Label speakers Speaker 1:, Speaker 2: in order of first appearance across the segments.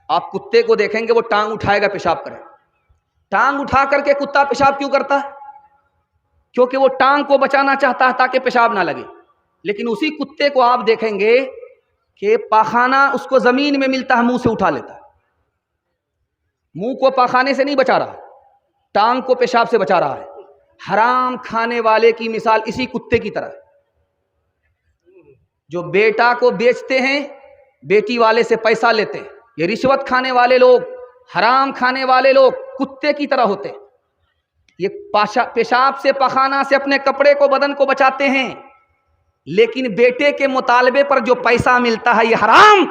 Speaker 1: آپ کتے کو دیکھیں گے وہ ٹانگ اٹھائے گا پیشاب کرے، ٹانگ اٹھا کر کے کتا پیشاب کیوں کرتا ہے؟ کیونکہ وہ ٹانگ کو بچانا چاہتا ہے تاکہ پیشاب نہ لگے. لیکن اسی کتے کو آپ دیکھیں گے کہ پاخانہ اس کو زمین میں ملتا ہے، منہ سے اٹھا لیتا ہے. منہ کو پاخانے سے نہیں بچا رہا، ٹانگ کو پیشاب سے بچا رہا ہے. حرام کھانے والے کی مثال اسی کتے کی طرح ہے. جو بیٹا کو بیچتے ہیں، بیٹی والے سے پیسہ لیتے ہیں، یہ رشوت کھانے والے لوگ، حرام کھانے والے لوگ کتے کی طرح ہوتے ہیں. یہ پیشاب سے پخانہ سے اپنے کپڑے کو بدن کو بچاتے ہیں، لیکن بیٹے کے مطالبے پر جو پیسہ ملتا ہے یہ حرام،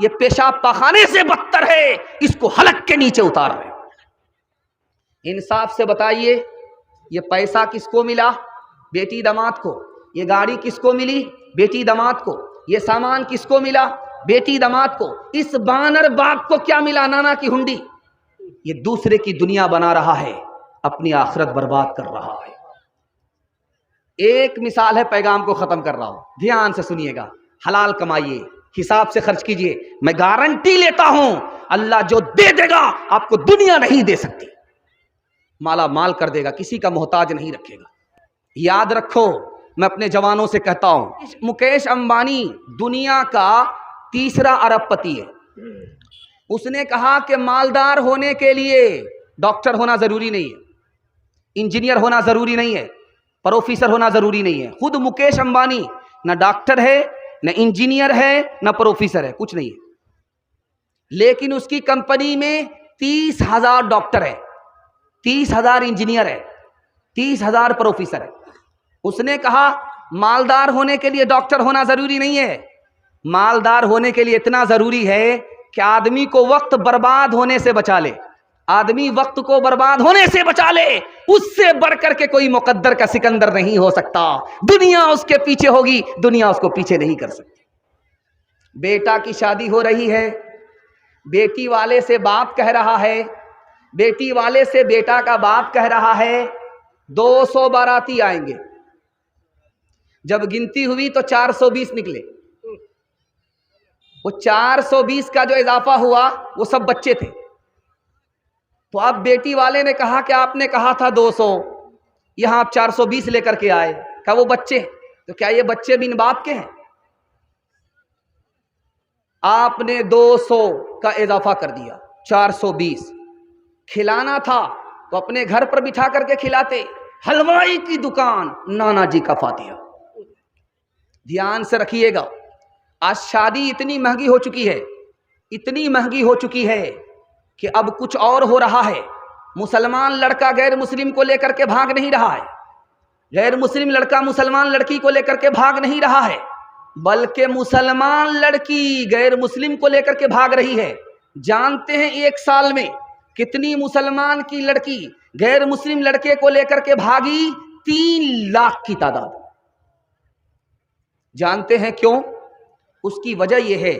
Speaker 1: یہ پیشاب پخانے سے بدتر ہے، اس کو حلق کے نیچے اتار رہے. انصاف سے بتائیے یہ پیسہ کس کو ملا؟ بیٹی داماد کو. یہ گاڑی کس کو ملی؟ بیٹی داماد کو. یہ سامان کس کو ملا؟ بیٹی داماد کو. اس بانر باپ کو کیا ملا؟ نانا کی ہنڈی. یہ دوسرے کی دنیا بنا رہا ہے، اپنی آخرت برباد کر رہا ہے. ایک مثال ہے، پیغام کو ختم کر رہا ہوں، دھیان سے سنیے گا. حلال کمائیے، حساب سے خرچ کیجئے. میں گارنٹی لیتا ہوں اللہ جو دے دے گا آپ کو دنیا نہیں دے سکتی، مالا مال کر دے گا، کسی کا محتاج نہیں رکھے گا. یاد رکھو، میں اپنے جوانوں سے کہتا ہوں، مکیش امبانی دنیا کا تیسرا ارب پتی ہے. اس نے کہا کہ مالدار ہونے کے لیے ڈاکٹر ہونا ضروری نہیں ہے، انجینئر ہونا ضروری نہیں ہے، پروفیسر ہونا ضروری نہیں ہے. خود مکیش امبانی نہ ڈاکٹر ہے، نہ انجینئر ہے، نہ پروفیسر ہے، کچھ نہیں ہے. لیکن اس کی کمپنی میں 30,000 ڈاکٹر ہے، 30,000 انجینئر ہے، 30,000 پروفیسر ہے. اس نے کہا مالدار ہونے کے لیے ڈاکٹر ہونا ضروری نہیں ہے، مالدار ہونے کے لیے اتنا ضروری ہے کہ آدمی کو وقت برباد ہونے سے بچا لے. آدمی وقت کو برباد ہونے سے بچا لے، اس سے بڑھ کر کے کوئی مقدر کا سکندر نہیں ہو سکتا. دنیا اس کے پیچھے ہوگی، دنیا اس کو پیچھے نہیں کر سکتی. بیٹا کی شادی ہو رہی ہے، بیٹی والے سے باپ کہہ رہا ہے، بیٹی والے سے بیٹا کا باپ کہہ رہا ہے 200 باراتی آئیں گے. جب گنتی ہوئی تو 420 نکلے. وہ 420 کا جو اضافہ ہوا وہ سب بچے تھے. تو اب بیٹی والے نے کہا کہ آپ نے کہا تھا 200، یہاں آپ 420 لے کر کے آئے. کہا وہ بچے، تو کیا یہ بچے بن باپ کے ہیں؟ آپ نے 200 کا اضافہ کر دیا، 420. کھلانا تھا تو اپنے گھر پر بٹھا کر کے کھلاتے. حلوائی کی دکان، نانا جی کا فاتحہ. دھیان سے رکھیے گا، آج شادی اتنی مہنگی ہو چکی ہے، اتنی مہنگی ہو چکی ہے کہ اب کچھ اور ہو رہا ہے. مسلمان لڑکا غیر مسلم کو لے کر کے بھاگ نہیں رہا ہے، غیر مسلم لڑکا مسلمان لڑکی کو لے کر کے بھاگ نہیں رہا ہے، بلکہ مسلمان لڑکی غیر مسلم کو لے کر کے بھاگ رہی ہے. جانتے ہیں ایک سال میں کتنی مسلمان کی لڑکی غیر مسلم لڑکے کو لے کر کے بھاگی؟ 3 لاکھ کی تعداد. جانتے ہیں کیوں؟ اس کی وجہ یہ ہے،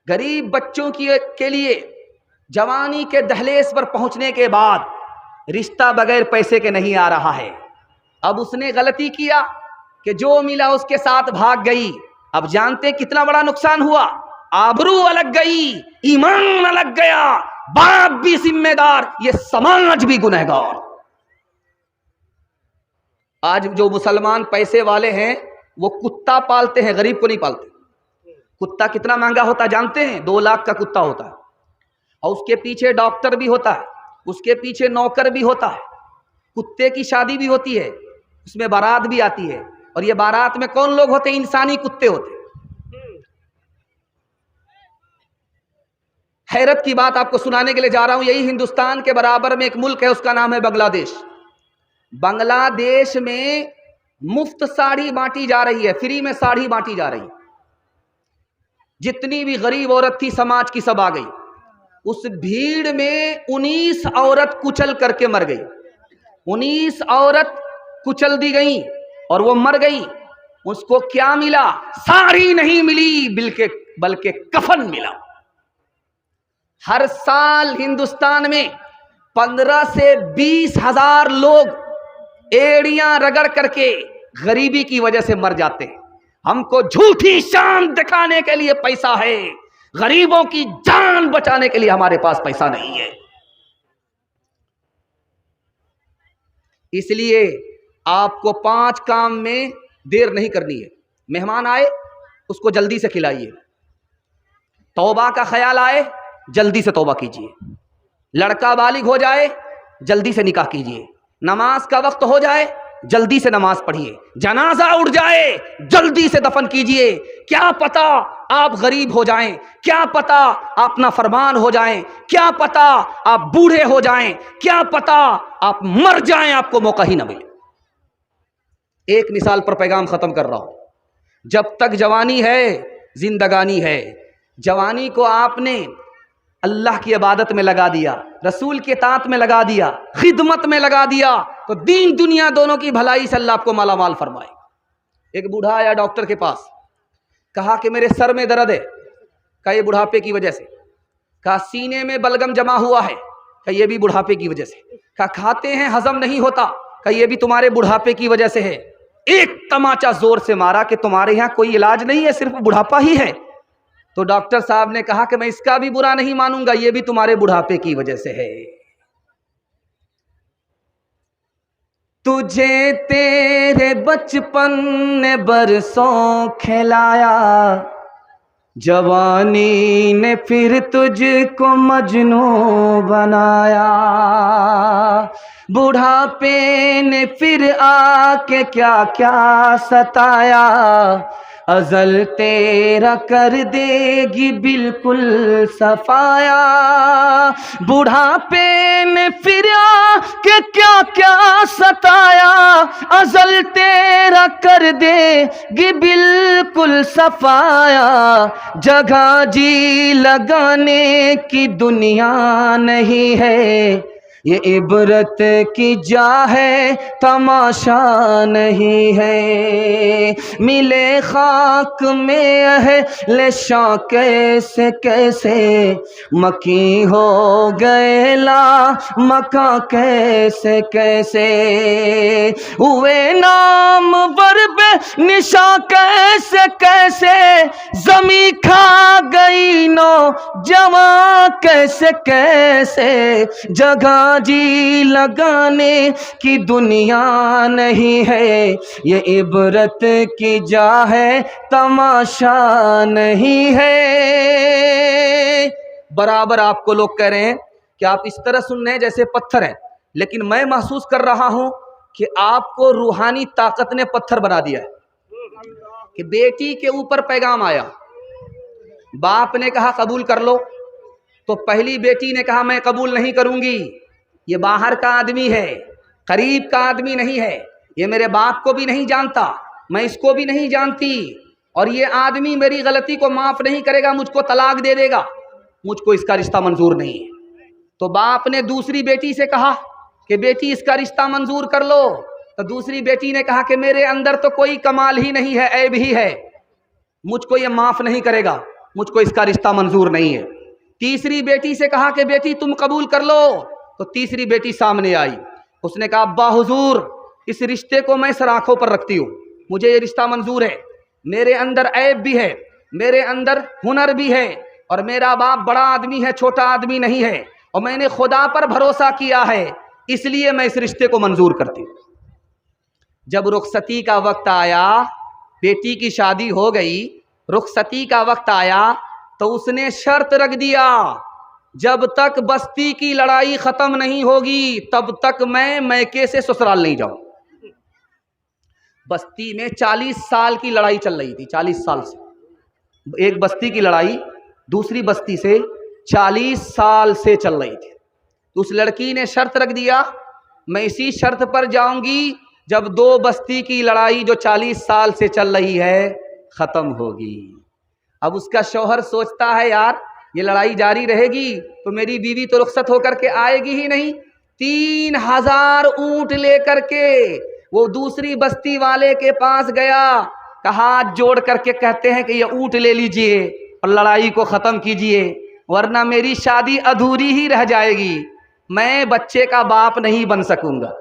Speaker 1: غریب بچوں کے لیے جوانی کے دہلیز پر پہنچنے کے بعد رشتہ بغیر پیسے کے نہیں آ رہا ہے. اب اس نے غلطی کیا کہ جو ملا اس کے ساتھ بھاگ گئی. اب جانتے کتنا بڑا نقصان ہوا؟ آبرو الگ گئی، ایمان الگ گیا، باپ بھی ذمہ دار، یہ سماج بھی گنہگار. آج جو مسلمان پیسے والے ہیں وہ کتا پالتے ہیں، غریب کو نہیں پالتے. کتا کتنا مہنگا ہوتا ہے جانتے ہیں؟ 2 لاکھ کا کتا ہوتا ہے، اور اس کے پیچھے ڈاکٹر بھی ہوتا ہے، اس کے پیچھے نوکر بھی ہوتا ہے. کتے کی شادی بھی ہوتی ہے، اس میں بارات بھی آتی ہے، اور یہ بارات میں کون لوگ ہوتے ہیں؟ انسانی کتے ہوتے ہیں. حیرت کی بات آپ کو سنانے کے لیے جا رہا ہوں. یہی ہندوستان کے برابر میں ایک ملک ہے، اس کا نام ہے بنگلہ دیش. بنگلہ دیش میں مفت ساڑھی بانٹی جا رہی ہے، فری میں ساڑھی بانٹی جا رہی ہے. جتنی بھی غریب عورت تھی سماج کی سب آ گئی. اس بھیڑ میں 19 عورت کچل کر کے مر گئی. 19 عورت کچل دی گئی اور وہ مر گئی. اس کو کیا ملا؟ ساڑھی نہیں ملی، بلکہ کفن ملا. ہر سال ہندوستان میں 15 سے 20 ہزار لوگ ایڑیاں رگڑ کر کے غریبی کی وجہ سے مر جاتے ہیں. ہم کو جھوٹی شان دکھانے کے لیے پیسہ ہے، غریبوں کی جان بچانے کے لیے ہمارے پاس پیسہ نہیں ہے. اس لیے آپ کو 5 کام میں دیر نہیں کرنی ہے. مہمان آئے اس کو جلدی سے کھلائیے. توبہ کا خیال آئے جلدی سے توبہ کیجیے. لڑکا بالغ ہو جائے جلدی سے نکاح کیجیے. نماز کا وقت ہو جائے جلدی سے نماز پڑھیے. جنازہ اٹھ جائے جلدی سے دفن کیجیے. کیا پتا آپ غریب ہو جائیں, کیا پتا آپ نافرمان ہو جائیں, کیا پتا آپ بوڑھے ہو جائیں, کیا پتا آپ مر جائیں, آپ کو موقع ہی نہ ملے. ایک مثال پر پیغام ختم کر رہا ہوں. جب تک جوانی ہے زندگانی ہے. جوانی کو آپ نے اللہ کی عبادت میں لگا دیا, رسول کے اطاعت میں لگا دیا, خدمت میں لگا دیا, تو دین دنیا دونوں کی بھلائی سے اللہ آپ کو مالا مال فرمائے. ایک بوڑھا آیا ڈاکٹر کے پاس, کہا کہ میرے سر میں درد ہے. کہا یہ بڑھاپے کی وجہ سے. کہا سینے میں بلغم جمع ہوا ہے. کہا یہ بھی بڑھاپے کی وجہ سے. کہا کھاتے ہیں ہضم نہیں ہوتا. کہا یہ بھی تمہارے بڑھاپے کی وجہ سے ہے. ایک تماچا زور سے مارا کہ تمہارے یہاں کوئی علاج نہیں ہے, صرف بڑھاپا ہی ہے. تو ڈاکٹر صاحب نے کہا کہ میں اس کا بھی برا نہیں مانوں گا, یہ بھی تمہارے بڑھاپے کی وجہ سے ہے. تجھے تیرے بچپن نے برسوں کھلایا, جوانی نے پھر تجھ کو مجنوں بنایا. بڑھاپے نے پھر آ کے کیا کیا ستایا, ازل تیرا کر دے گی بالکل صفایا. بڑھاپے نے پھر آ کے کیا کیا ستایا, ازل تیرا کر دے گی بالکل صفایا. جگہ جی لگانے کی دنیا نہیں ہے, یہ عبرت کی جا ہے تماشا نہیں ہے. ملے خاک میں اہل شاں کیسے کیسے, مکی ہو گئے لا مکاں کیسے کیسے. ہوئے نام ور بے نشاں کیسے کیسے, زمیں کھا گئی نو جوان کیسے کیسے. جگہ جی لگانے کی دنیا نہیں ہے, یہ عبرت کی جا ہے تماشا نہیں ہے. برابر آپ کو لوگ کہہ رہے ہیں کہ آپ اس طرح سن رہے ہیں جیسے پتھر ہیں, لیکن میں محسوس کر رہا ہوں کہ آپ کو روحانی طاقت نے پتھر بنا دیا ہے. کہ بیٹی کے اوپر پیغام آیا, باپ نے کہا قبول کر لو, تو پہلی بیٹی نے کہا میں قبول نہیں کروں گی, یہ باہر کا آدمی ہے, قریب کا آدمی نہیں ہے, یہ میرے باپ کو بھی نہیں جانتا, میں اس کو بھی نہیں جانتی, اور یہ آدمی میری غلطی کو معاف نہیں کرے گا, مجھ کو طلاق دے دے گا, مجھ کو اس کا رشتہ منظور نہیں ہے. تو باپ نے دوسری بیٹی سے کہا کہ بیٹی اس کا رشتہ منظور کر لو. تو دوسری بیٹی نے کہا کہ میرے اندر تو کوئی کمال ہی نہیں ہے, عیب ہی ہے, مجھ کو یہ معاف نہیں کرے گا, مجھ کو اس کا رشتہ منظور نہیں ہے. تیسری بیٹی سے کہا کہ بیٹی تم قبول کر لو. تو تیسری بیٹی سامنے آئی, اس نے کہا ابا حضور اس رشتے کو میں سر آنکھوں پر رکھتی ہوں, مجھے یہ رشتہ منظور ہے, میرے اندر عیب بھی ہے, میرے اندر ہنر بھی ہے, اور میرا باپ بڑا آدمی ہے, چھوٹا آدمی نہیں ہے, اور میں نے خدا پر بھروسہ کیا ہے, اس لیے میں اس رشتے کو منظور کرتی ہوں. جب رخصتی کا وقت آیا, بیٹی کی شادی ہو گئی, رخصتی کا وقت آیا, تو اس نے شرط رکھ دیا جب تک بستی کی لڑائی ختم نہیں ہوگی تب تک میں میکے سے سسرال نہیں جاؤں. بستی میں 40 سال کی لڑائی چل رہی تھی, 40 سال سے ایک بستی کی لڑائی دوسری بستی سے 40 سال سے چل رہی تھی. اس لڑکی نے شرط رکھ دیا میں اسی شرط پر جاؤں گی جب 2 بستی کی لڑائی جو 40 سال سے چل رہی ہے ختم ہوگی. اب اس کا شوہر سوچتا ہے یار یہ لڑائی جاری رہے گی تو میری بیوی تو رخصت ہو کر کے آئے گی ہی نہیں. 3000 اونٹ لے کر کے وہ دوسری بستی والے کے پاس گیا, ہاتھ جوڑ کر کے کہتے ہیں کہ یہ اونٹ لے لیجئے اور لڑائی کو ختم کیجئے, ورنہ میری شادی ادھوری ہی رہ جائے گی, میں بچے کا باپ نہیں بن سکوں گا.